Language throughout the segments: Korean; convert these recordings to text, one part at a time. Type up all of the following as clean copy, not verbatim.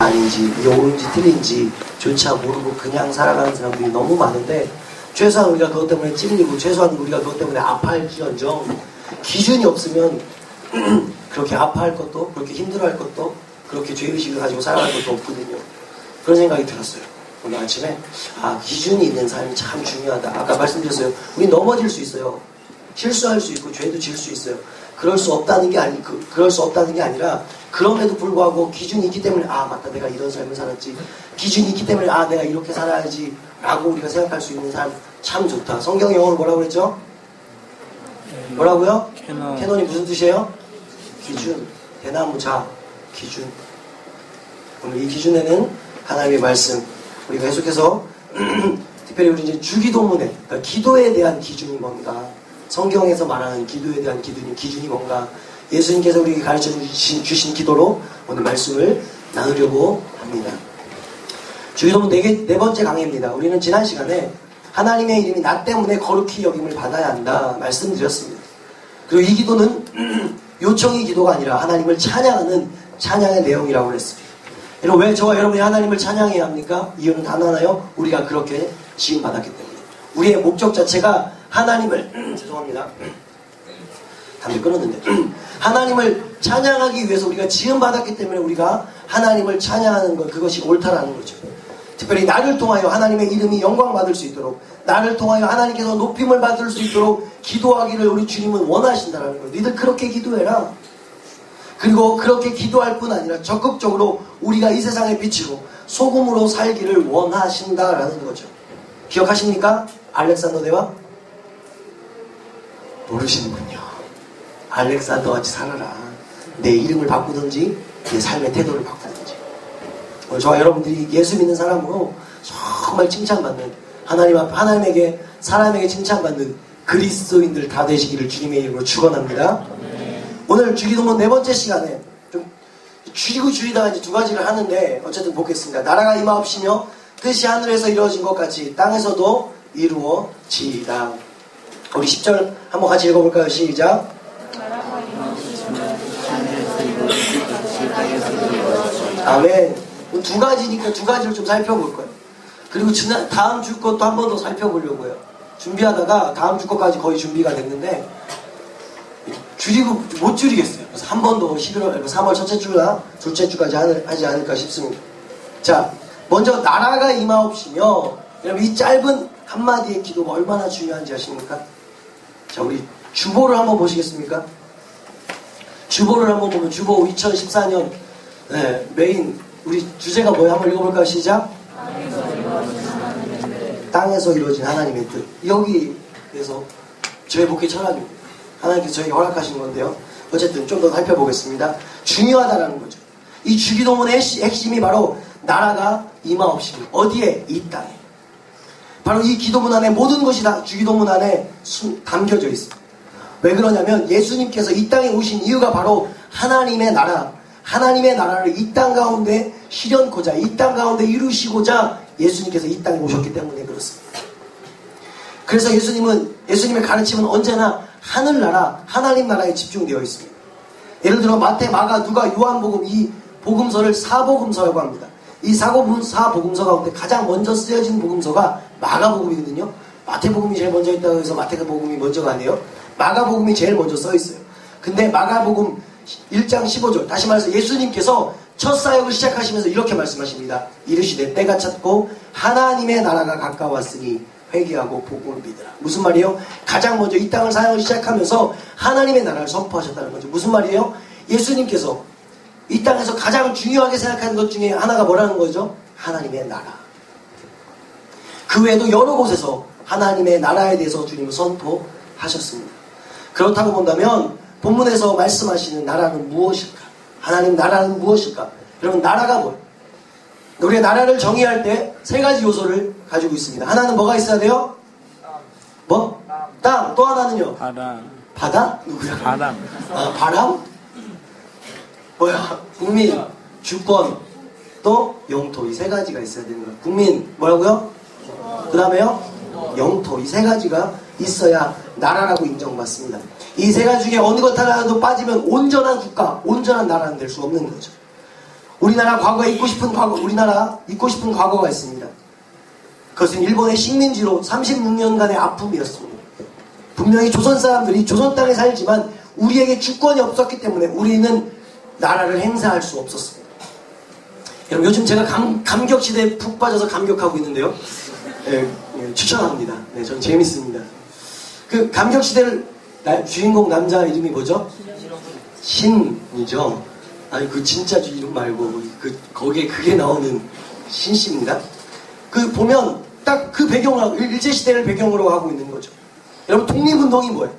아닌지 이게 옳은지 틀린지 조차 모르고 그냥 살아가는 사람들이 너무 많은데, 최소한 우리가 그것 때문에 찔리고 최소한 우리가 그것 때문에 아파할지언정 기준이 없으면 그렇게 아파할 것도, 그렇게 힘들어할 것도, 그렇게 죄의식을 가지고 살아갈 것도 없거든요. 그런 생각이 들었어요. 오늘 아침에 기준이 있는 삶이 참 중요하다. 아까 말씀드렸어요. 우리 넘어질 수 있어요. 실수할 수 있고 죄도 질 수 있어요. 그럴 수 없다는 게 아니라, 그럼에도 불구하고 기준이 있기 때문에 맞다, 내가 이런 삶을 살았지, 기준이 있기 때문에 내가 이렇게 살아야지 라고 우리가 생각할 수 있는 삶 참 좋다. 성경 영어로 뭐라고 그랬죠? 뭐라고요? 캐논이 무슨 뜻이에요? 기준. 대나무자 기준. 오늘 이 기준에는 하나님의 말씀, 우리가 계속해서 특별히 우리 이제 주기도문에, 그러니까 기도에 대한 기준이 뭔가, 성경에서 말하는 기도에 대한 기준이 뭔가, 예수님께서 우리에게 가르쳐 주신 기도로 오늘 말씀을 나누려고 합니다. 주기도문 네 번째 강의입니다. 우리는 지난 시간에 하나님의 이름이 나 때문에 거룩히 여김을 받아야 한다 말씀드렸습니다. 그리고 이 기도는 요청의 기도가 아니라 하나님을 찬양하는 찬양의 내용이라고 했습니다. 여러분, 왜 저와 여러분이 하나님을 찬양해야 합니까? 이유는 단 하나요. 우리가 그렇게 지음받았기 때문에. 우리의 목적 자체가 하나님을 죄송합니다. 담배 끊었는데 하나님을 찬양하기 위해서 우리가 지음받았기 때문에 우리가 하나님을 찬양하는 것, 그것이 옳다라는 거죠. 특별히 나를 통하여 하나님의 이름이 영광받을 수 있도록, 나를 통하여 하나님께서 높임을 받을 수 있도록 기도하기를 우리 주님은 원하신다는 거예요. 너희들 그렇게 기도해라. 그리고 그렇게 기도할 뿐 아니라 적극적으로 우리가 이 세상에 비치고 소금으로 살기를 원하신다라는 거죠. 기억하십니까? 알렉산더 대왕? 모르시는군요. 알렉산더 같이 살아라. 내 이름을 바꾸든지 내 삶의 태도를 바꾸든지. 오늘 저와 여러분들이 예수 믿는 사람으로 정말 칭찬받는, 하나님에게, 사람에게 칭찬받는 그리스도인들 다 되시기를 주님의 이름으로 축원합니다. 오늘 주기도문 네 번째 시간에 좀 줄이다가 이제 두 가지를 하는데, 어쨌든 보겠습니다. 나라가 임하옵시며 뜻이 하늘에서 이루어진 것 같이 땅에서도 이루어지이다. 우리 10절 한번 같이 읽어볼까요? 시작. 아멘. 두 가지니까 두 가지를 좀 살펴볼 거예요. 그리고 다음 주 것도 한 번 더 살펴보려고요. 준비하다가 다음 주 것까지 거의 준비가 됐는데 줄이고 못 줄이겠어요. 그래서 한 번 더 3월 첫째 주나 둘째 주까지 하지 않을까 싶습니다. 자, 먼저 나라가 임하옵시며, 여러분 이 짧은 한마디의 기도가 얼마나 중요한지 아십니까? 자, 우리 주보를 한번 보시겠습니까? 주보를 한번 보면, 주보 2014년 메인 우리 주제가 뭐예요? 한번 읽어볼까요? 시작. 땅에서 이루어진 하나님의 뜻. 여기에서 저희 목회 철학입니다. 하나님께서 저에게 허락하신 건데요. 어쨌든 좀 더 살펴보겠습니다. 중요하다라는 거죠. 이 주기도문의 핵심이 바로 나라가 임하옵시며. 어디에? 이 땅에. 바로 이 기도문 안에 모든 것이 다 주기도문 안에 담겨져 있습니다. 왜 그러냐면 예수님께서 이 땅에 오신 이유가 바로 하나님의 나라를 이 땅 가운데 실현코자, 이 땅 가운데 이루시고자 예수님께서 이 땅에 오셨기 때문에 그렇습니다. 그래서 예수님의 가르침은 언제나 하늘나라, 하나님 나라에 집중되어 있습니다. 예를 들어 마태, 마가, 누가, 요한복음, 이 복음서를 사복음서라고 합니다. 이 사복음서 가운데 가장 먼저 쓰여진 복음서가 마가복음이거든요. 마태복음이 제일 먼저 있다고 해서 마태복음이 먼저가 아니에요. 마가복음이 제일 먼저 써 있어요. 근데 마가복음 1장 15절, 다시 말해서 예수님께서 첫 사역을 시작하시면서 이렇게 말씀하십니다. 이르시되 때가 찼고 하나님의 나라가 가까웠으니 회개하고 복음을 믿으라. 무슨 말이에요? 가장 먼저 이 땅을 사역을 시작하면서 하나님의 나라를 선포하셨다는 거죠. 무슨 말이에요? 예수님께서 이 땅에서 가장 중요하게 생각하는 것 중에 하나가 뭐라는 거죠? 하나님의 나라. 그 외에도 여러 곳에서 하나님의 나라에 대해서 주님은 선포하셨습니다. 그렇다고 본다면 본문에서 말씀하시는 나라는 무엇일까? 하나님 나라는 무엇일까? 여러분, 나라가 뭐예요? 우리가 나라를 정의할 때 세 가지 요소를 가지고 있습니다. 하나는 뭐가 있어야 돼요? 뭐? 땅. 또 하나는요? 바다? 누구야? 바람? 뭐야? 국민, 주권, 또 영토. 이 세 가지가 있어야 되는 거예요. 국민, 뭐라고요? 그 다음에요? 영토. 이 세 가지가 있어야 나라라고 인정받습니다. 이 세 가지 중에 어느 것 하나라도 빠지면 온전한 국가, 온전한 나라는 될 수 없는 거죠. 우리나라 잊고 싶은 과거가 있습니다. 그것은 일본의 식민지로 36년간의 아픔이었습니다. 분명히 조선 사람들이 조선 땅에 살지만 우리에게 주권이 없었기 때문에 우리는 나라를 행사할 수 없었습니다. 여러분, 요즘 제가 감격시대에 푹 빠져서 감격하고 있는데요. 추천합니다. 전 재밌습니다. 그 감격시대를 주인공 남자 이름이 뭐죠? 신이죠. 아니 그 진짜 이름 말고 거기에 그게 나오는 신씨입니다. 그 보면 딱 그 배경으로 일제시대를 배경으로 하고 있는 거죠. 여러분, 독립운동이 뭐예요?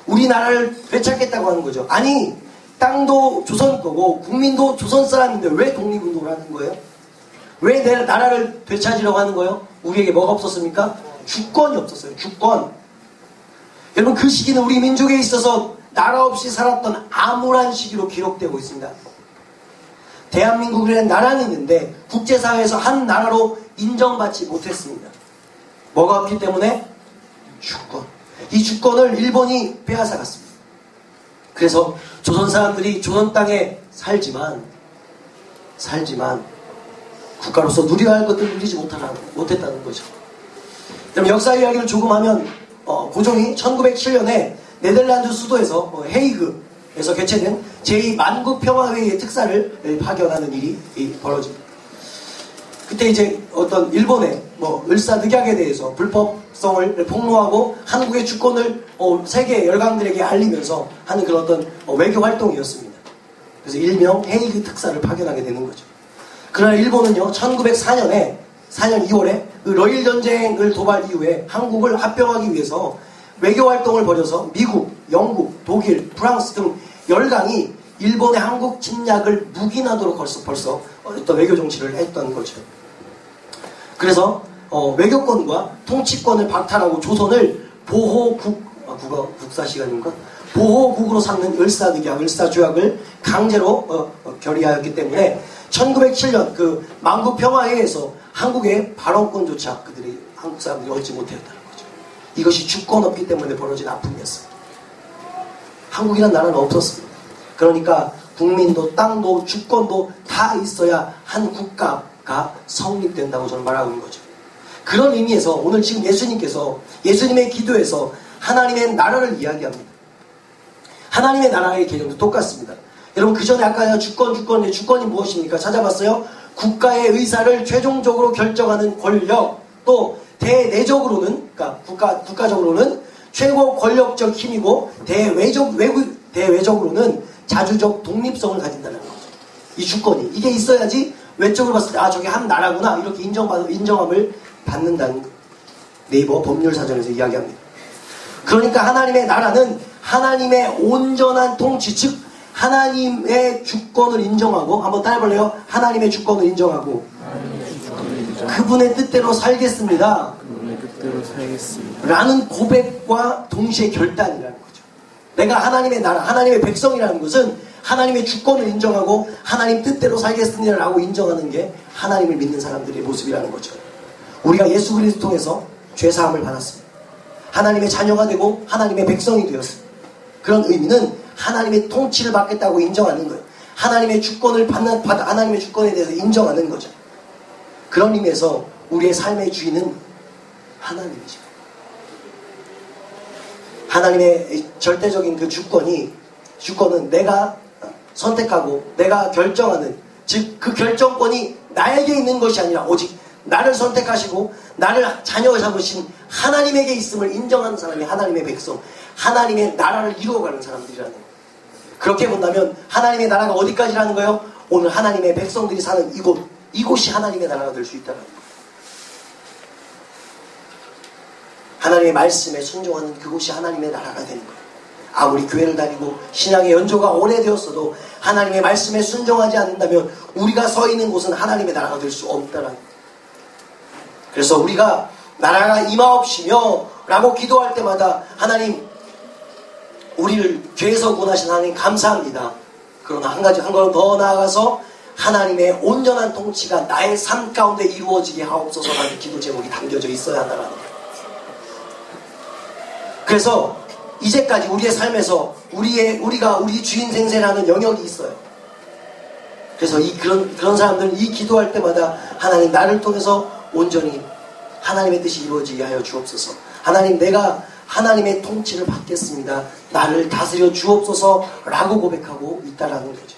우리나라를 되찾겠다고 하는 거죠. 아니, 땅도 조선 거고 국민도 조선 사람인데 왜 독립운동을 하는 거예요? 왜 내 나라를 되찾으려고 하는 거예요? 우리에게 뭐가 없었습니까? 주권이 없었어요. 주권. 여러분, 그 시기는 우리 민족에 있어서 나라 없이 살았던 암울한 시기로 기록되고 있습니다. 대한민국이라는 나라는 있는데 국제사회에서 한 나라로 인정받지 못했습니다. 뭐가 없기 때문에? 주권. 이 주권을 일본이 빼앗아갔습니다. 그래서 조선 사람들이 조선 땅에 살지만 국가로서 누려야 할 것들을 누리지 못했다는 거죠. 그럼 역사 이야기를 조금 하면 고종이 1907년에 네덜란드 수도에서 헤이그에서 개최된 제2만국평화회의의 특사를 파견하는 일이 벌어집니다. 그때 이제 어떤 일본의 을사늑약에 대해서 불법성을 폭로하고 한국의 주권을 세계 열강들에게 알리면서 하는 그런 어떤 외교 활동이었습니다. 그래서 일명 헤이그 특사를 파견하게 되는 거죠. 그러나 일본은요, 1904년 2월에 그 러일 전쟁을 도발 이후에 한국을 합병하기 위해서 외교 활동을 벌여서 미국, 영국, 독일, 프랑스 등 열강이 일본의 한국 침략을 묵인하도록 벌써 어떤 외교 정치를 했던 거죠. 그래서 외교권과 통치권을 박탈하고 조선을 국사 시간인가? 보호국으로 삼는 을사조약을 강제로 결의하였기 때문에 1907년 그 만국평화회의에서 한국의 발언권조차 한국 사람들이 얻지 못했다는 거죠. 이것이 주권 없기 때문에 벌어진 아픔이었습니다. 한국이라는 나라는 없었습니다. 그러니까 국민도 땅도 주권도 다 있어야 한 국가가 성립된다고 저는 말하고 있는 거죠. 그런 의미에서 오늘 지금 예수님께서 예수님의 기도에서 하나님의 나라를 이야기합니다. 하나님의 나라의 개념도 똑같습니다. 여러분, 그 전에 아까 주권이 무엇입니까? 찾아봤어요? 국가의 의사를 최종적으로 결정하는 권력, 또 대내적으로는, 그러니까 국가적으로는 최고 권력적 힘이고 대외적으로는 자주적 독립성을 가진다는 거죠. 이 주권이. 이게 있어야지 외적으로 봤을 때 저게 한 나라구나 이렇게 인정함을 받는다는 거예요. 네이버 법률사전에서 이야기합니다. 그러니까 하나님의 나라는 하나님의 온전한 통치, 즉 하나님의 주권을 인정하고, 한번 따라해볼래요? 하나님의 주권을 인정하고 그분의 뜻대로 살겠습니다 라는 고백과 동시에 결단이라는 거죠. 내가 하나님의 나라, 하나님의 백성이라는 것은 하나님의 주권을 인정하고 하나님 뜻대로 살겠습니다 라고 인정하는 게 하나님을 믿는 사람들의 모습이라는 거죠. 우리가 예수 그리스도 통해서 죄사함을 받았습니다. 하나님의 자녀가 되고 하나님의 백성이 되었습니다. 그런 의미는 하나님의 통치를 받겠다고 인정하는 거예요. 하나님의 주권을 하나님의 주권에 대해서 인정하는 거죠. 그런 의미에서 우리의 삶의 주인은 하나님이죠. 하나님의 절대적인 그 주권은 내가 선택하고 내가 결정하는, 즉 그 결정권이 나에게 있는 것이 아니라 오직 나를 선택하시고 나를 자녀 삼으신 하나님에게 있음을 인정하는 사람이 하나님의 백성, 하나님의 나라를 이루어가는 사람들이라는 거예요. 그렇게 본다면 하나님의 나라가 어디까지라는 거예요? 오늘 하나님의 백성들이 사는 이곳이 하나님의 나라가 될 수 있다는 거예요. 하나님의 말씀에 순종하는 그곳이 하나님의 나라가 되는 거예요. 아무리 교회를 다니고 신앙의 연조가 오래되었어도 하나님의 말씀에 순종하지 않는다면 우리가 서 있는 곳은 하나님의 나라가 될 수 없다는 거예요. 그래서 우리가 나라가 임하옵시며 라고 기도할 때마다 하나님, 우리를 죄에서 구원하신 하나님 감사합니다. 그러나 한 걸음 더 나아가서 하나님의 온전한 통치가 나의 삶 가운데 이루어지게 하옵소서라는 기도 제목이 담겨져 있어야 한다는 거예요. 그래서 이제까지 우리의 삶에서 우리 주인 생세라는 영역이 있어요. 그래서 그런 사람들은 이 기도할 때마다 하나님 나를 통해서 온전히 하나님의 뜻이 이루어지게 하여 주옵소서. 하나님 내가 하나님의 통치를 받겠습니다. 나를 다스려 주옵소서 라고 고백하고 있다라는 거죠.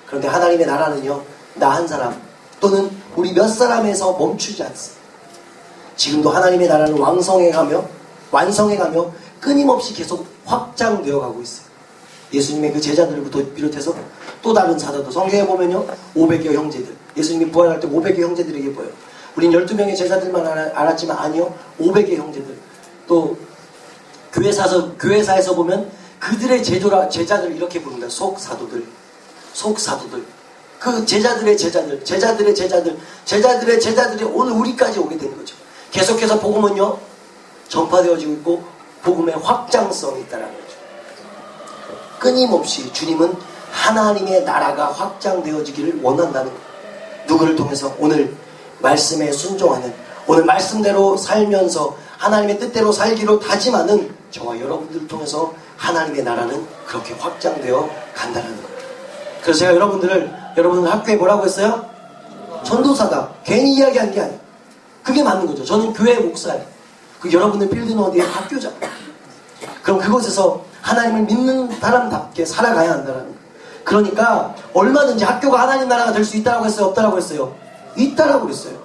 그런데 하나님의 나라는요, 나 한 사람 또는 우리 몇 사람에서 멈추지 않습니다. 지금도 하나님의 나라는 완성해가며 끊임없이 계속 확장되어 가고 있어요. 예수님의 그 제자들부터 비롯해서 또 다른 사도도 성경에 보면요, 500여 형제들, 예수님이 부활할 때 500여 형제들에게 보여요. 우린 12명의 제자들만 알았지만 아니요, 500의 형제들. 또 교회사에서 보면 그들의 제자들 이렇게 부릅니다. 속사도들. 그 제자들의 제자들이 오늘 우리까지 오게 되는 거죠. 계속해서 복음은요, 전파되어지고 있고 복음의 확장성이 있다는 거죠. 끊임없이 주님은 하나님의 나라가 확장되어지기를 원한다는 거예요. 누구를 통해서? 오늘 말씀에 순종하는, 오늘 말씀대로 살면서 하나님의 뜻대로 살기로 다짐하는 저와 여러분들을 통해서 하나님의 나라는 그렇게 확장되어 간다는 거예요. 그래서 제가 여러분들 학교에 뭐라고 했어요? 전도사다. 괜히 이야기한 게 아니에요. 그게 맞는 거죠. 저는 교회 목사예요. 그 여러분들 빌드는 어디에? 학교잖아요. 그럼 그곳에서 하나님을 믿는 사람답게 살아가야 한다는 거예요. 그러니까 얼마든지 학교가 하나님 나라가 될 수 있다라고 했어요? 없다라고 했어요? 있다라고 그랬어요.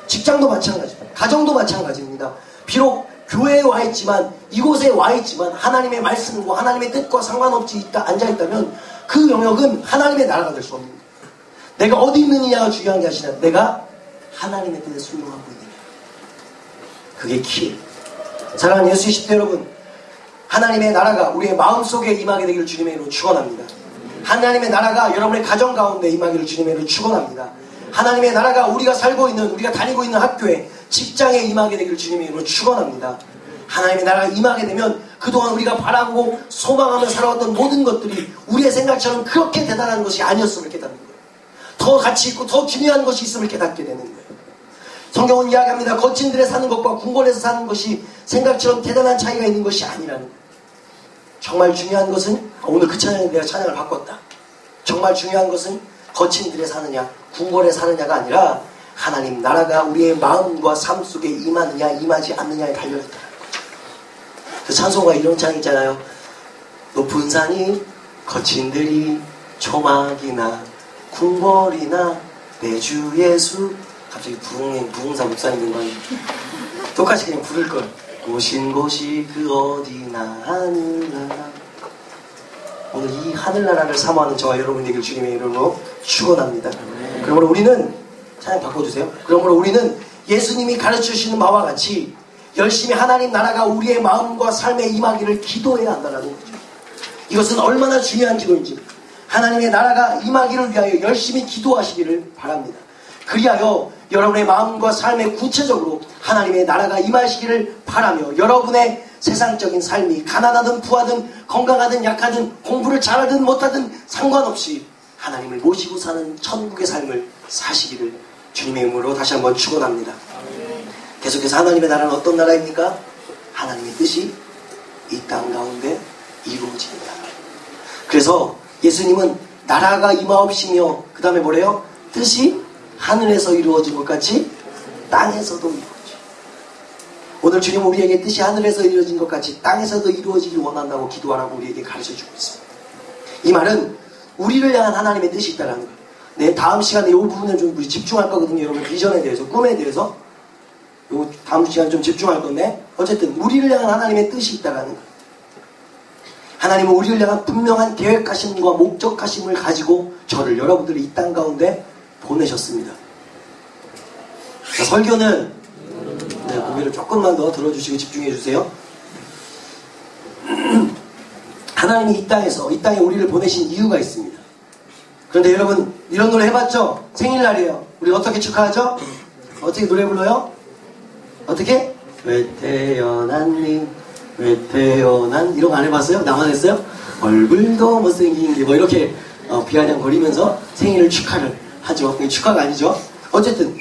직장도 마찬가지입니다. 가정도 마찬가지입니다. 비록 교회에 와 있지만, 이곳에 와 있지만 하나님의 말씀과 하나님의 뜻과 상관없이 앉아있다면 그 영역은 하나님의 나라가 될 수 없는 거예요. 내가 어디 있느냐가 중요한 게 아니라 내가 하나님의 뜻에 순종하고 있느냐. 그게 키예요. 사랑하는 예수의 10대 여러분, 하나님의 나라가 우리의 마음속에 임하게 되기를 주님의 이름으로 축원합니다. 하나님의 나라가 여러분의 가정 가운데 임하기를 주님의 이름으로 축원합니다. 하나님의 나라가 우리가 다니고 있는 학교에, 직장에 임하게 되기를 주님의 이름으로 축원합니다. 하나님의 나라가 임하게 되면 그동안 우리가 바라고 소망하며 살아왔던 모든 것들이 우리의 생각처럼 그렇게 대단한 것이 아니었음을 깨닫는 거예요. 더 가치 있고 더 중요한 것이 있음을 깨닫게 되는 거예요. 성경은 이야기합니다. 거친들에 사는 것과 궁궐에서 사는 것이 생각처럼 대단한 차이가 있는 것이 아니라는 거예요. 정말 중요한 것은, 오늘 그 찬양에 내가 찬양을 바꿨다. 정말 중요한 것은 거친들에 사느냐 궁궐에 사느냐가 아니라 하나님 나라가 우리의 마음과 삶 속에 임하느냐 임하지 않느냐에 달려있다는 거죠. 그 찬송가 이런 찬양 있잖아요. 높은 산이 거친들이 초막이나 궁궐이나 내 주 예수, 갑자기 부흥사 목사님인 거 아니에요? 똑같이 그냥 부를걸. 오신 곳이 그 어디나 하늘나라. 오늘 이 하늘나라를 사모하는 저와 여러분에게 주님의 이름으로 축원합니다. 그러므로 우리는, 찬양 바꿔주세요. 그러므로 우리는 예수님이 가르쳐주시는 바와 같이 열심히 하나님 나라가 우리의 마음과 삶에 임하기를 기도해야 한다는 거죠. 이것은 얼마나 중요한 기도인지, 하나님의 나라가 임하기를 위하여 열심히 기도하시기를 바랍니다. 그리하여 여러분의 마음과 삶에 구체적으로 하나님의 나라가 임하시기를 바라며, 여러분의 세상적인 삶이 가난하든 부하든 건강하든 약하든 공부를 잘하든 못하든 상관없이 하나님을 모시고 사는 천국의 삶을 사시기를 주님의 이름으로 다시 한번 축원합니다. 계속해서 하나님의 나라는 어떤 나라입니까? 하나님의 뜻이 이 땅 가운데 이루어집니다. 그래서 예수님은 나라가 임하옵시며 그 다음에 뭐래요? 뜻이 하늘에서 이루어진 것 같이 땅에서도 이루어지고, 오늘 주님은 우리에게 뜻이 하늘에서 이루어진 것 같이 땅에서도 이루어지길 원한다고 기도하라고 우리에게 가르쳐주고 있습니다. 이 말은 우리를 향한 하나님의 뜻이 있다는 거예요. 네, 다음 시간에 이 부분에 좀 우리 집중할 거거든요. 여러분, 비전에 대해서, 꿈에 대해서 요 다음 시간에 좀 집중할 건데, 어쨌든 우리를 향한 하나님의 뜻이 있다는 거예요. 하나님은 우리를 향한 분명한 계획하심과 목적하심을 가지고 저를, 여러분들을 이 땅 가운데 보내셨습니다. 자, 설교는 고개를 조금만 더 들어주시고 집중해 주세요. 하나님이 이 땅에 우리를 보내신 이유가 있습니다. 그런데 여러분, 이런 노래 해봤죠? 생일날이에요. 우리 어떻게 축하하죠? 어떻게 노래 불러요? 어떻게? 왜 태어났니? 왜 태어난? 이런 거 안 해봤어요? 나만 했어요? 얼굴도 못생긴 게 뭐 이렇게 비아냥거리면서 생일을 축하를 하죠. 그게 축하가 아니죠. 어쨌든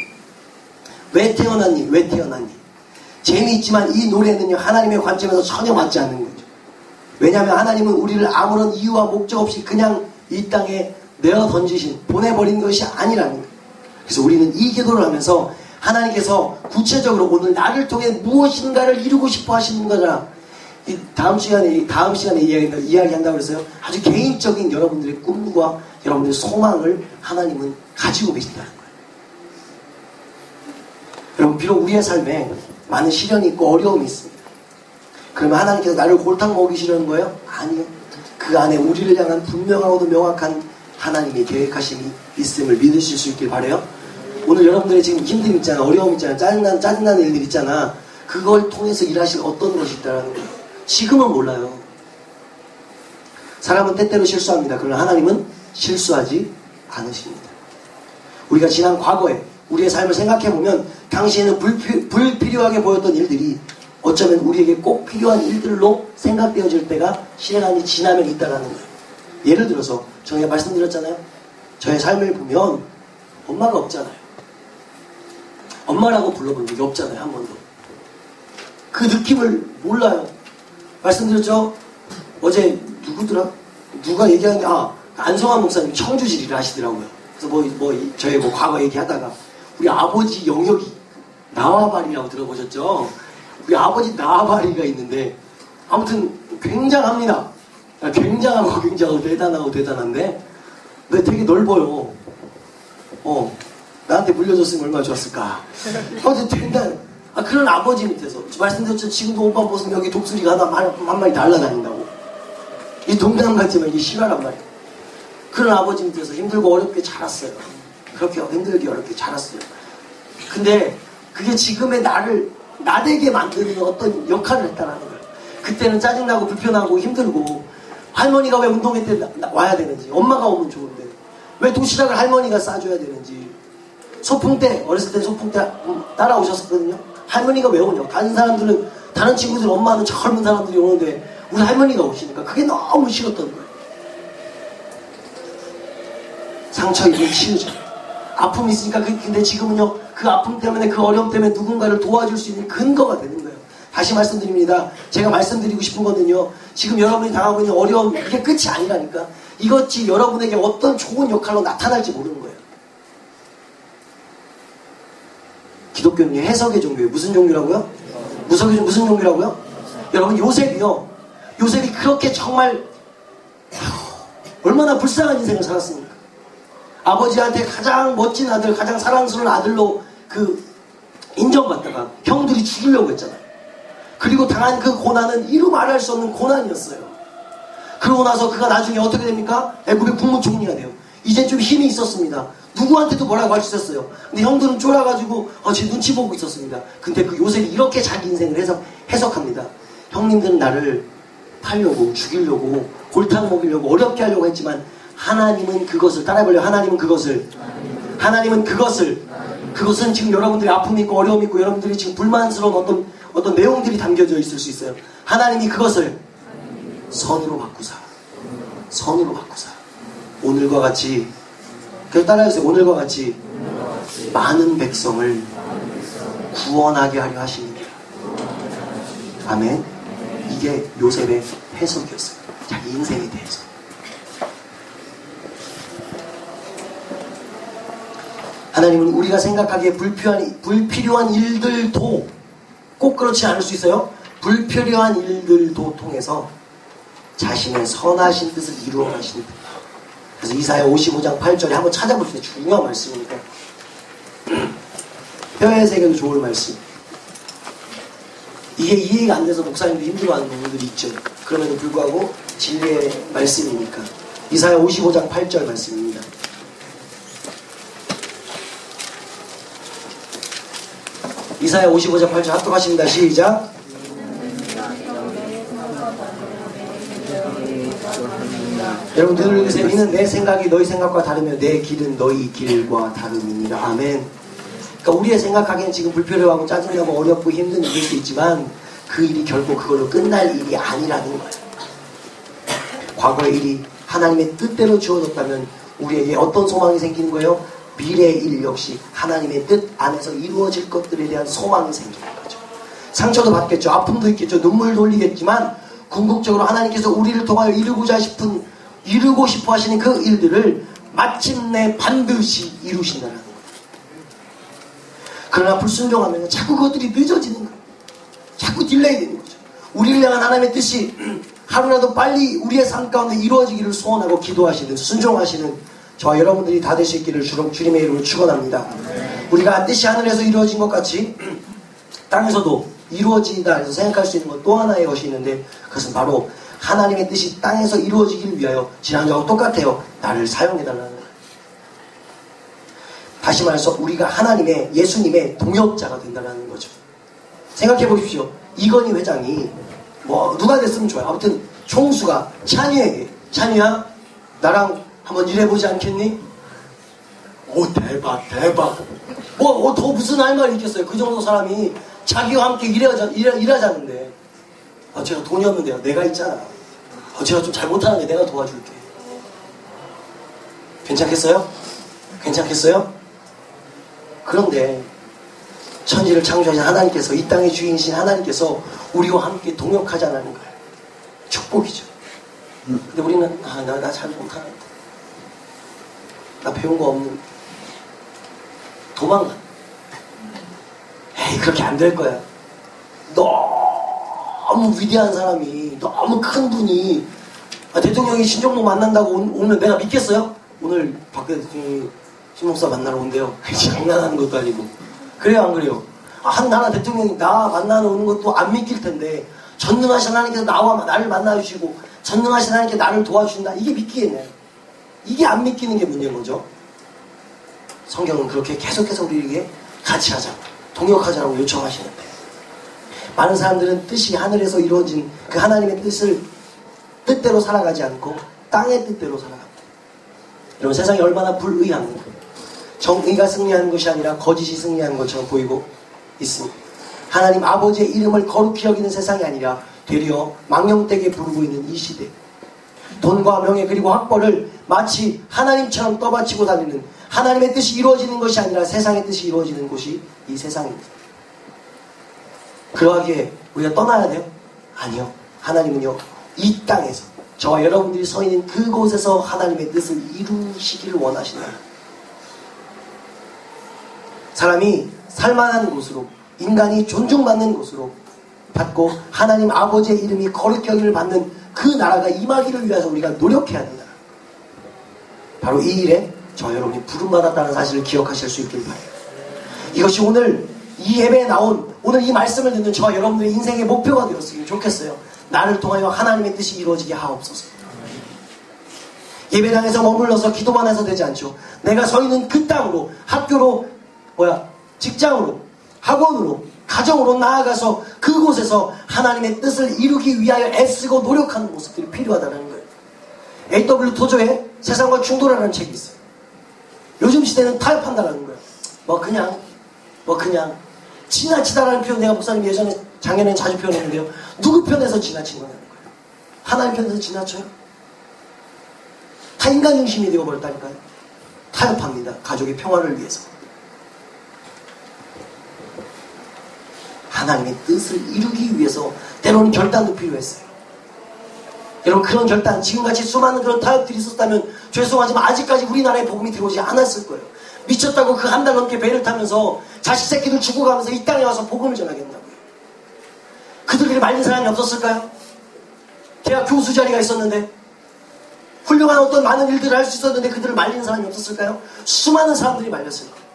왜 태어났니? 왜 태어났니? 재미있지만 이 노래는요, 하나님의 관점에서 전혀 맞지 않는 거죠. 왜냐하면 하나님은 우리를 아무런 이유와 목적 없이 그냥 이 땅에 내어 던지신, 보내버린 것이 아니라는 거예요. 그래서 우리는 이 기도를 하면서 하나님께서 구체적으로 오늘 나를 통해 무엇인가를 이루고 싶어 하시는 거잖아. 다음 시간에 이야기한다고 그랬어요. 아주 개인적인 여러분들의 꿈과 여러분들의 소망을 하나님은 가지고 계신다는 거예요. 여러분, 비록 우리의 삶에 많은 시련이 있고 어려움이 있습니다. 그러면 하나님께서 나를 골탕 먹이시려는 거예요? 아니요. 그 안에 우리를 향한 분명하고도 명확한 하나님의 계획하심이 있음을 믿으실 수 있길 바라요. 오늘 여러분들의 지금 힘듦 있잖아, 어려움 있잖아, 짜증나는 일들 있잖아. 그걸 통해서 일하실 어떤 것이 있다는 거예요. 지금은 몰라요. 사람은 때때로 실수합니다. 그러나 하나님은 실수하지 않으십니다. 우리가 지난 과거에 우리의 삶을 생각해보면 당시에는 불필요하게 보였던 일들이 어쩌면 우리에게 꼭 필요한 일들로 생각되어질 때가 시간이 지나면 있다라는 거예요. 예를 들어서 제가 말씀드렸잖아요. 저의 삶을 보면 엄마가 없잖아요. 엄마라고 불러본 적이 없잖아요. 한 번도. 그 느낌을 몰라요. 말씀드렸죠? 어제 누가 얘기하는데, 안성환 목사님 청주지리를 하시더라고요. 그래서 저희 과거 얘기하다가 우리 아버지 영역이 나와바리라고 들어보셨죠? 우리 아버지 나와바리가 있는데 아무튼 굉장합니다. 굉장하고 대단한데 근데 되게 넓어요. 나한테 물려줬으면 얼마나 좋았을까. 아무튼 그런 아버지 밑에서 말씀드렸죠. 지금도 오빠 모습 여기 독수리가 한 마리 날아다닌다고. 이 동남 같지만 이게 실화란 말이에요. 그런 아버지 밑에서 힘들고 어렵게 자랐어요. 그렇게 힘들게 어렵게 자랐어요. 근데 그게 지금의 나되게 만드는 어떤 역할을 했다는 거예요. 그때는 짜증나고 불편하고 힘들고 할머니가 왜 운동회 때 와야 되는지, 엄마가 오면 좋은데 왜 도시락을 할머니가 싸줘야 되는지, 소풍 때, 어렸을 때 소풍 때 따라오셨었거든요. 할머니가 왜 오냐. 다른 친구들 엄마는 젊은 사람들이 오는데 우리 할머니가 오시니까 그게 너무 싫었던 거예요. 상처 입은 치유죠. 아픔이 있으니까 근데 지금은요, 그 아픔 때문에, 그 어려움 때문에 누군가를 도와줄 수 있는 근거가 되는 거예요. 다시 말씀드립니다. 제가 말씀드리고 싶은 거는요, 지금 여러분이 당하고 있는 어려움, 이게 끝이 아니라니까. 이것이 여러분에게 어떤 좋은 역할로 나타날지 모르는 거예요. 기독교는 해석의 종교예요. 무슨 종교라고요? 무슨 종교라고요? 여러분, 요셉이 그렇게 정말 얼마나 불쌍한 인생을 살았습니까? 아버지한테 가장 멋진 아들, 가장 사랑스러운 아들로 인정받다가 형들이 죽이려고 했잖아요. 그리고 당한 그 고난은 이루 말할 수 없는 고난이었어요. 그러고 나서 그가 나중에 어떻게 됩니까? 애굽의 국무총리가 돼요. 이제 좀 힘이 있었습니다. 누구한테도 뭐라고 할 수 있었어요. 근데 형들은 쫄아가지고 제 눈치 보고 있었습니다. 근데 그 요셉이 이렇게 자기 인생을 해석합니다. 형님들은 나를 팔려고, 죽이려고, 골탕 먹이려고, 어렵게 하려고 했지만 하나님은 그것을, 따라해볼래요? 하나님은 그것은 지금 여러분들이 아픔이 있고 어려움이 있고 여러분들이 지금 불만스러운 어떤 내용들이 담겨져 있을 수 있어요. 하나님이 그것을 선으로 바꾸사. 오늘과 같이, 그래서 따라해주세요. 오늘과 같이 많은 백성을 구원하게 하려 하십니다. 아멘. 이게 요셉의 해석이었어요. 자기 인생에 대해서. 하나님은 우리가 생각하기에 불필요한 일들도 꼭 그렇지 않을 수 있어요. 불필요한 일들도 통해서 자신의 선하신 뜻을 이루어 가신다. 그래서 이사야 55장 8절에 한번 찾아보세요. 중요한 말씀이니까. 뼈의 세계도 좋을 말씀. 이게 이해가 안 돼서 목사님도 힘들어하는 부분들이 있죠. 그럼에도 불구하고 진리의 말씀이니까. 이사야 55장 8절 말씀입니다. 이사야 55장 8절 합독하십니다. 시작. 여러분 눈을 읽으세요. 이는 내 생각이 너희 생각과 다르며 내 길은 너희 길과 다름이니라. 아멘. 그러니까 우리의 생각하기엔 지금 불필요하고 짜증나고 어렵고 힘든 일일 수 있지만 그 일이 결코 그걸로 끝날 일이 아니라는 거예요. 과거의 일이 하나님의 뜻대로 주어졌다면 우리에게 어떤 소망이 생기는 거예요? 미래의 일 역시 하나님의 뜻 안에서 이루어질 것들에 대한 소망이 생기는 거죠. 상처도 받겠죠. 아픔도 있겠죠. 눈물도 흘리겠지만 궁극적으로 하나님께서 우리를 통하여 이루고 싶어 하시는 그 일들을 마침내 반드시 이루신다라는 거예요. 그러나 불순종하면 자꾸 그것들이 늦어지는 거예요. 자꾸 딜레이 되는 거죠. 우리를 향한 하나님의 뜻이 하루라도 빨리 우리의 삶 가운데 이루어지기를 소원하고 기도하시는, 순종하시는 저와 여러분들이 다 되시기를 주님의 이름으로 축원합니다. 우리가 뜻이 하늘에서 이루어진 것 같이 땅에서도 이루어진다 해서 생각할 수 있는 것 또 하나의 것이 있는데, 그것은 바로 하나님의 뜻이 땅에서 이루어지길 위하여 지난주하고 똑같아요. 나를 사용해달라는 거예요. 다시 말해서 우리가 하나님의, 예수님의 동역자가 된다는 거죠. 생각해 보십시오. 이건희 회장이 누가 됐으면 좋아요. 아무튼 총수가 찬유에게, 찬유야 나랑 한번 일해보지 않겠니? 오, 대박. 더 무슨 할 말이 있겠어요. 그 정도 사람이 자기와 함께 일하자는데, 제가 돈이 없는데요. 내가 있잖아. 제가 좀 잘못하는데 내가 도와줄게. 괜찮겠어요? 그런데 천지를 창조하신 하나님께서, 이 땅의 주인이신 하나님께서 우리와 함께 동역하자는 거예요. 축복이죠. 근데 우리는 나 잘 못하는데, 나 배운 거 없는데, 도망가. 에이, 그렇게 안 될 거야. 너무 위대한 사람이, 너무 큰 분이, 대통령이 신종록 만난다고 오면 내가 믿겠어요? 오늘 박 대통령이 신목사 만나러 온대요. 장난하는 것도 아니고. 그래요, 안 그래요? 한 나라 대통령이 나 만나러 오는 것도 안 믿길 텐데, 전능하신 하나님께서 나를 만나주시고, 전능하신 하나님께 나를 도와주신다. 이게 믿기겠네요. 이게 안 믿기는 게 문제인 거죠. 성경은 그렇게 계속해서 우리에게 같이 하자, 동역하자라고 요청하시는데, 많은 사람들은 뜻이 하늘에서 이루어진 그 하나님의 뜻대로 살아가지 않고 땅의 뜻대로 살아갑니다. 여러분, 세상이 얼마나 불의합니까? 정의가 승리하는 것이 아니라 거짓이 승리하는 것처럼 보이고 있습니다. 하나님 아버지의 이름을 거룩히 여기는 세상이 아니라 되려 망령되게 부르고 있는 이 시대, 돈과 명예 그리고 학벌을 마치 하나님처럼 떠받치고 다니는, 하나님의 뜻이 이루어지는 것이 아니라 세상의 뜻이 이루어지는 곳이 이 세상입니다. 그러하기에 우리가 떠나야 돼요? 아니요. 하나님은요, 이 땅에서 저와 여러분들이 서 있는 그곳에서 하나님의 뜻을 이루시기를 원하신다. 사람이 살만한 곳으로, 인간이 존중받는 곳으로 받고 하나님 아버지의 이름이 거룩히 여김을 받는 그 나라가 임하기를 위해서 우리가 노력해야 된다. 바로 이 일에 저 여러분이 부름받았다는 사실을 기억하실 수 있길 바라요. 이것이 오늘 이 예배에 나온, 오늘 이 말씀을 듣는 저와 여러분들의 인생의 목표가 되었으면 좋겠어요. 나를 통하여 하나님의 뜻이 이루어지게 하옵소서. 예배당에서 머물러서 기도만 해서 되지 않죠. 내가 서 있는 그 땅으로, 학교로, 직장으로, 학원으로, 가정으로 나아가서 그곳에서 하나님의 뜻을 이루기 위하여 애쓰고 노력하는 모습들이 필요하다는 거예요. A.W. 토조의 세상과 충돌하라는 책이 있어요. 요즘 시대는 타협한다는 거예요. 그냥 지나치다라는 표현, 내가 목사님 작년에 자주 표현했는데요. 누구 편에서 지나친 거냐는 거예요. 하나님 편에서 지나쳐요? 다 인간 중심이 되어버렸다니까요. 타협합니다. 가족의 평화를 위해서. 하나님의 뜻을 이루기 위해서 때로는 결단도 필요했어요. 여러분, 그런 결단, 지금같이 수많은 그런 타협들이 있었다면 죄송하지만 아직까지 우리나라에 복음이 들어오지 않았을 거예요. 미쳤다고 그 한 달 넘게 배를 타면서 자식 새끼들 죽어가면서 이 땅에 와서 복음을 전하겠다고요. 그들끼리 말린 사람이 없었을까요? 대학 교수 자리가 있었는데, 훌륭한 어떤 많은 일들을 할 수 있었는데 그들을 말리는 사람이 없었을까요? 수많은 사람들이 말렸을 거예요.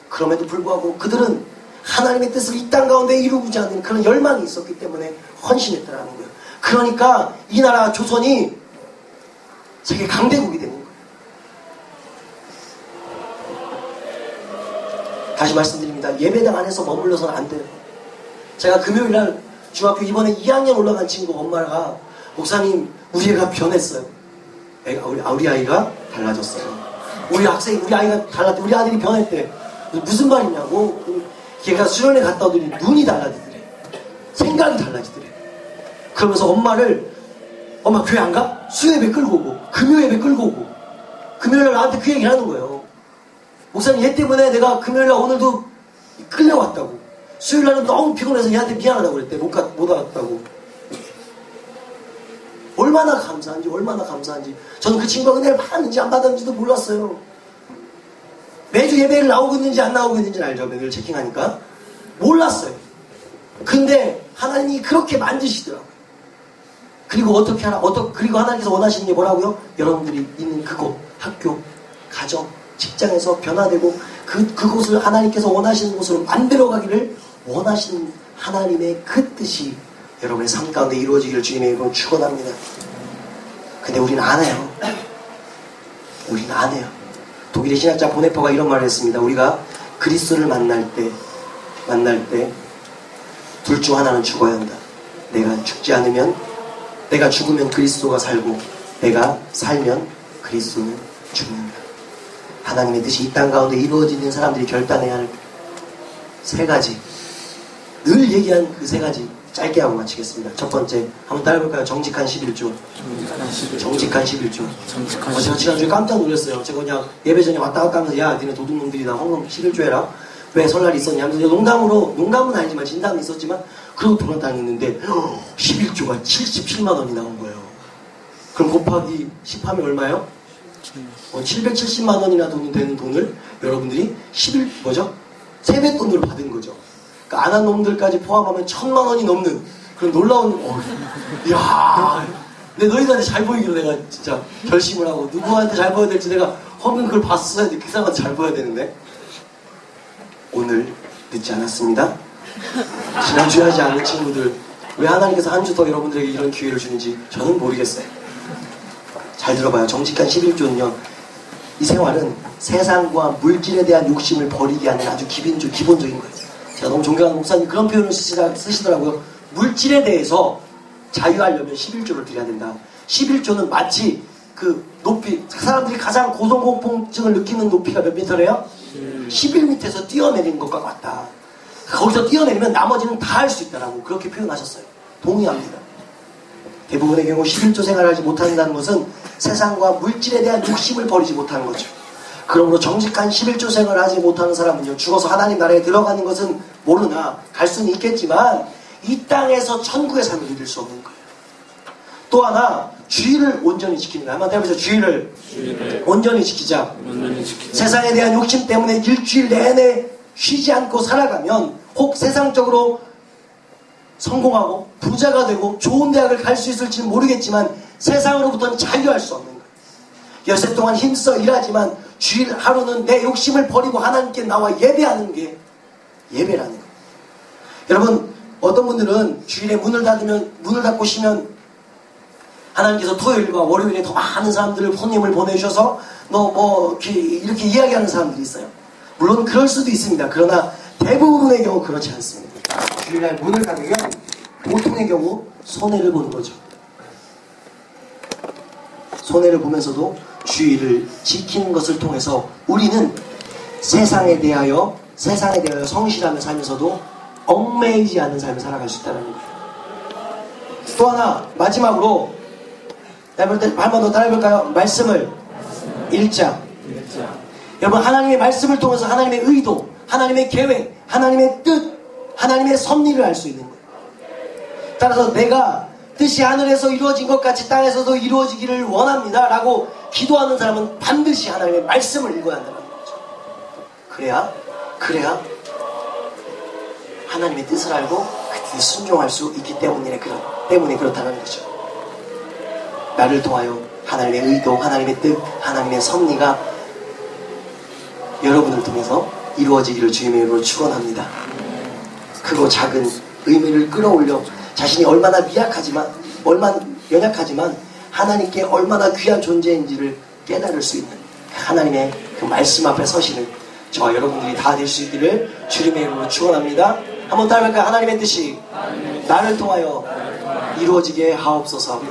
그럼에도 불구하고 그들은 하나님의 뜻을 이 땅 가운데 이루고자 하는 그런 열망이 있었기 때문에 헌신했다는 거예요. 그러니까 이 나라 조선이 세계 강대국이 되는 거예요. 다시 말씀드립니다. 예배당 안에서 머물러서는 안 돼요. 제가 금요일날 중학교 이번에 2학년 올라간 친구 엄마가, 목사님 우리 애가 변했어요. 우리 아이가 달라졌어요. 우리 아이가 달랐대. 우리 아들이 변했대. 무슨 말이냐고. 걔가 수련회 갔다 오더니 눈이 달라지더래. 생각이 달라지더래. 그러면서 엄마 교회 안 가? 수요예배 끌고 오고 금요예배 끌고 오고, 금요일날 나한테 그 얘기를 하는 거예요. 목사님, 얘 때문에 내가 금요일날 오늘도 끌려왔다고. 수요일날은 너무 피곤해서 얘한테 미안하다고 그랬대. 못 왔다고. 얼마나 감사한지. 저는 그 친구가 은혜를 받았는지 안 받았는지도 몰랐어요. 매주 예배를 나오고 있는지 안 나오고 있는지는 알죠. 매일 체킹하니까. 몰랐어요. 근데 하나님이 그렇게 만드시더라고요. 그리고 그리고 하나님께서 원하시는 게 뭐라고요? 여러분들이 있는 그곳, 학교, 가정, 직장에서 변화되고 그곳을 하나님께서 원하시는 곳으로 만들어가기를 원하시는 하나님의 그 뜻이 여러분의 삶 가운데 이루어지기를 주님의 이름으로 축원합니다. 근데 우리는 안 해요. 독일의 신학자 보네퍼가 이런 말을 했습니다. 우리가 그리스도를 만날 때 둘 중 하나는 죽어야 한다. 내가 죽으면 그리스도가 살고 내가 살면 그리스도는 죽는다. 하나님의 뜻이 이 땅 가운데 이루어지는 사람들이 결단해야 할 세 가지, 늘 얘기한 그 세 가지 짧게 하고 마치겠습니다. 첫 번째, 한번 따라해볼까요? 정직한 11조. 정직한 11조. 제가 지난주에 깜짝 놀랐어요. 제가 그냥 예배 전에 왔다 갔다 하면서 야 니네 도둑놈들이다 헌금 11조 해라. 왜 설날이 있었냐 하면서 농담은 아니지만 진담은 있었지만 그러고 돌아다녔는데 11조가 77만 원이 나온 거예요. 그럼 곱하기 10하면 얼마예요? 770만 원이나 되는 돈을 여러분들이 세뱃돈으로 받은 거죠. 그러니까 안 한 놈들까지 포함하면 1000만 원이 넘는 그런 놀라운 이야. 근데 너희들한테 잘 보이기로 내가 진짜 결심을 하고 누구한테 잘 보여야 될지 내가 헌금 그걸 봤어야 돼. 그 사람한테 잘 보여야 되는데 오늘 늦지 않았습니다. 지난주에 하지 않은 친구들 왜 하나님께서 한 주 더 여러분들에게 이런 기회를 주는지 저는 모르겠어요. 잘 들어봐요. 정직한 11조는요. 이 생활은 세상과 물질에 대한 욕심을 버리게 하는 아주 기본적인 거예요. 제가 너무 존경하는 목사님 그런 표현을 쓰시더라고요. 물질에 대해서 자유하려면 11조를 드려야 된다. 11조는 마치 그 높이, 사람들이 가장 고소공포증을 느끼는 높이가 몇 미터래요? 11m에서 뛰어내리는 것과 같다. 거기서 뛰어내리면 나머지는 다 할 수 있다라고 그렇게 표현하셨어요. 동의합니다. 대부분의 경우 11조 생활을 하지 못한다는 것은 세상과 물질에 대한 욕심을 버리지 못하는 거죠. 그러므로 정직한 11조 생활을 하지 못하는 사람은요, 죽어서 하나님 나라에 들어가는 것은 모르나 갈 수는 있겠지만 이 땅에서 천국의 삶을 누릴 수 없는 거예요. 또 하나, 주의를 온전히 지킵니다. 한번 해보세요. 주의를 온전히 지키자. 세상에 대한 욕심 때문에 일주일 내내 쉬지 않고 살아가면 혹 세상적으로 성공하고 부자가 되고 좋은 대학을 갈 수 있을지는 모르겠지만 세상으로부터는 자유할 수 없는 거예요. 여세 동안 힘써 일하지만 주일 하루는 내 욕심을 버리고 하나님께 나와 예배하는 게 예배라는 거예요. 여러분, 어떤 분들은 주일에 문을 닫고 쉬면 하나님께서 토요일과 월요일에 더 많은 사람들을 손님을 보내주셔서 이렇게 이야기하는 사람들이 있어요. 물론 그럴 수도 있습니다. 그러나 대부분의 경우 그렇지 않습니다. 주일날 문을 닫으면 보통의 경우 손해를 보는 거죠. 손해를 보면서도 주의를 지키는 것을 통해서 우리는 세상에 대하여 성실하며 살면서도 얽매이지 않는 삶을 살아갈 수 있다는 거예요. 또 하나, 마지막으로 한 번 더 따라해볼까요? 말씀을 읽자. 여러분, 하나님의 말씀을 통해서 하나님의 의도, 하나님의 계획, 하나님의 뜻, 하나님의 섭리를 알 수 있는 거예요. 따라서 내가 뜻이 하늘에서 이루어진 것 같이 땅에서도 이루어지기를 원합니다 라고 기도하는 사람은 반드시 하나님의 말씀을 읽어야 한다는 거죠. 그래야 하나님의 뜻을 알고 그 뜻에 순종할 수 있기 때문에 그렇다는 거죠. 나를 통하여 하나님의 의도, 하나님의 뜻, 하나님의 섭리가 여러분을 통해서 이루어지기를 주님의 이름으로 축원합니다. 크고 작은 의미를 끌어올려 자신이 얼마나 연약하지만 하나님께 얼마나 귀한 존재인지를 깨달을 수 있는 하나님의 그 말씀 앞에 서시는 저와 여러분들이 다 될 수 있기를 주님의 이름으로 축원합니다. 한번 따라할까요? 하나님의 뜻이 나를 통하여 이루어지게 하옵소서.